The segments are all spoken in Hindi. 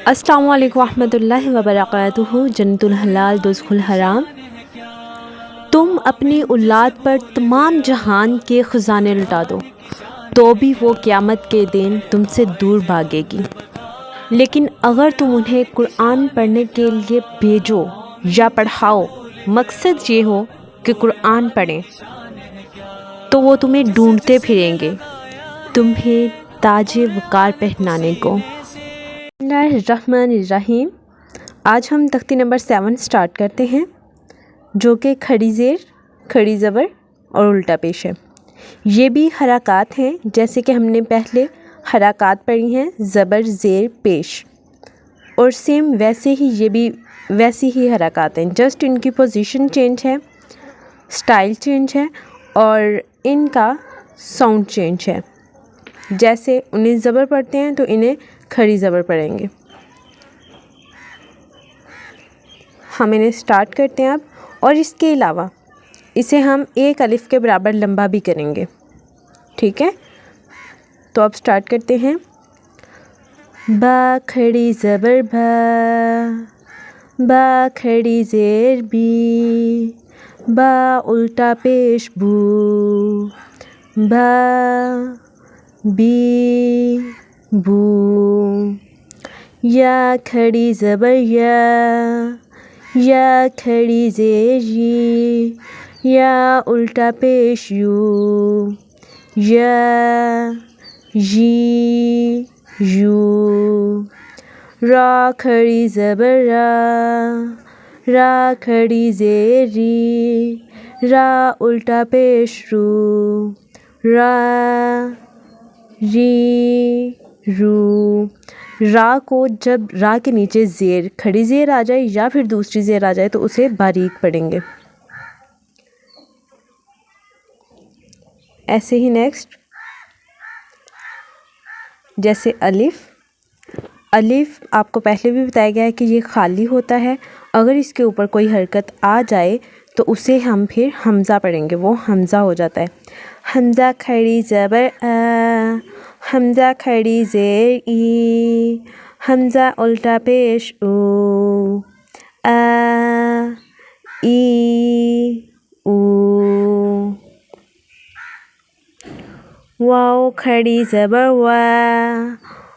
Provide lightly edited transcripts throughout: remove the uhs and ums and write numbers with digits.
अस्सलामु अलैकुम रहमतुल्लाहि व बरकातुहू। जन्नतुल हलाल दोज़खुल हराम। तुम अपनी औलाद पर तमाम जहान के ख़ज़ाने लुटा दो तो भी वो क़यामत के दिन तुमसे दूर भागेगी। लेकिन अगर तुम उन्हें कुरान पढ़ने के लिए भेजो या पढ़ाओ, मकसद ये हो कि कुरान पढ़ें, तो वो तुम्हें ढूंढते फिरेंगे तुम्हें ताजे वक़ार पहनाने को। बिस्मिल्लाहिर्रहमानिर्रहीम। आज हम तख्ती नंबर 7 स्टार्ट करते हैं, जो कि खड़ी ज़ेर, खड़ी ज़बर और उल्टा पेश है। ये भी हरकत हैं जैसे कि हमने पहले हरकत पढ़ी हैं, ज़बर ज़ेर पेश, और सेम वैसे ही ये भी वैसी ही हरकत हैं, जस्ट इनकी पोजीशन चेंज है, स्टाइल चेंज है और इनका साउंड चेंज है। जैसे उन्हें ज़बर पढ़ते हैं तो इन्हें खड़ी ज़बर पढ़ेंगे। हम इन्हें स्टार्ट करते हैं अब, और इसके अलावा इसे हम एक अलिफ के बराबर लंबा भी करेंगे, ठीक है। तो अब स्टार्ट करते हैं। बा खड़ी ज़बर बा, बा खड़ी ज़ेर बी, बा उल्टा पेश बू, बा बी बू, या खड़ी ज़बर या खड़ी ज़ेर ये, या उल्टा पेश यू, या यू, रा खड़ी ज़बर रा खड़ी ज़ेर री, रा उल्टा पेश रू, रा री रू। रा को जब रा के नीचे ज़ेर, खड़ी ज़ेर आ जाए या फिर दूसरी ज़ेर आ जाए तो उसे बारीक पढ़ेंगे। ऐसे ही नेक्स्ट, जैसे अलिफ़। अलिफ़ आपको पहले भी बताया गया है कि ये खाली होता है, अगर इसके ऊपर कोई हरकत आ जाए तो उसे हम फिर हमज़ा पढ़ेंगे, वो हमज़ा हो जाता है। हमज़ा खड़ी ज़बर आ, हमज़ा खड़ी ज़ेर ई, हमज़ा उल्टा पेश ऊ, आ ई ऊ। वाओ खड़ी ज़बर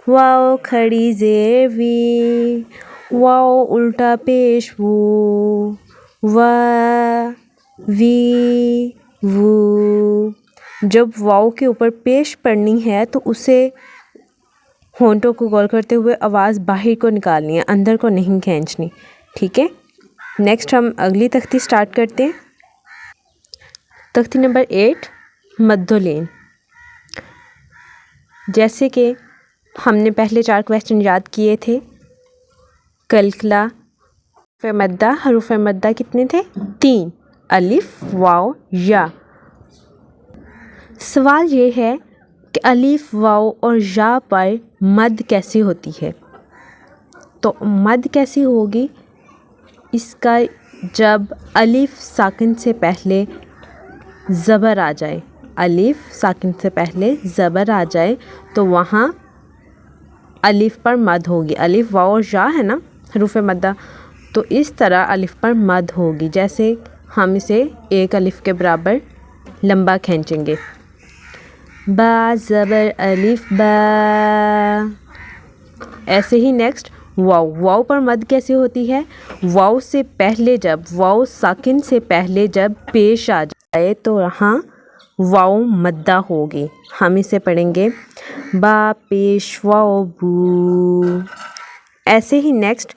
वाओ खड़ी ज़ेर वी, वाओ उल्टा पेश वू, वा वी वू। जब वाओ के ऊपर पेश पढ़नी है तो उसे होंठों को गोल करते हुए आवाज़ बाहर को निकालनी है, अंदर को नहीं खींचनी, ठीक है। नेक्स्ट हम अगली तख्ती स्टार्ट करते हैं। तख्ती नंबर 8 मद्दोलेन। जैसे कि हमने पहले 4 क्वेश्चन याद किए थे। कलकला मद्दा, हरूफ मद्दा कितने थे? 3, अलिफ, वाव, या। सवाल ये है कि अलिफ, वाव और या पर मद कैसी होती है। तो मद कैसी होगी इसका, जब अलिफ साकिन से पहले ज़बर आ जाए, अलिफ साकिन से पहले ज़बर आ जाए तो वहाँ अलिफ पर मद होगी। अलिफ, वाव और या है ना हरूफ मद्दा, तो इस तरह अलिफ पर मद होगी। जैसे हम इसे एक अलिफ के बराबर लंबा खींचेंगे। बा ज़बर अलिफ बा। ऐसे ही नेक्स्ट वाव। वाव पर मद कैसे होती है? वाव से पहले, जब वाव साकिन से पहले जब पेश आ जाए तो यहाँ वाव मद्दा होगी। हम इसे पढ़ेंगे बा पेश वाव बू। ऐसे ही नेक्स्ट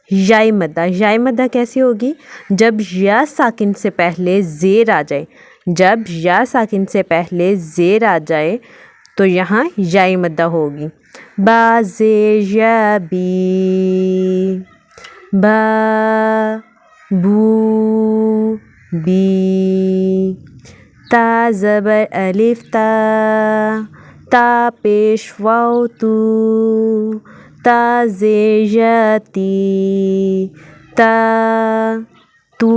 याय मद्दा। याय मद्दा कैसी होगी? जब या साकिन से पहले ज़ेर आ जाए, जब या साकिन से पहले ज़ेर आ जाए तो यहाँ याय मद्दा होगी। बा ज़ेर या बी, बा बू बी। ता ज़बर अलिफ ता पेश वाव तू, ता ज़ेर या ती, ता तू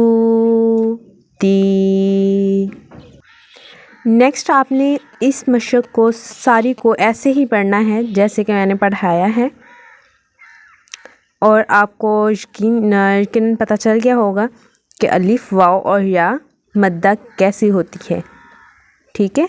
ती। नेक्स्ट आपने इस मशक को सारी को ऐसे ही पढ़ना है जैसे कि मैंने पढ़ाया है। और आपको यकीनन पता चल गया होगा कि अलिफ वाव और या मद्दा कैसी होती है। ठीक है।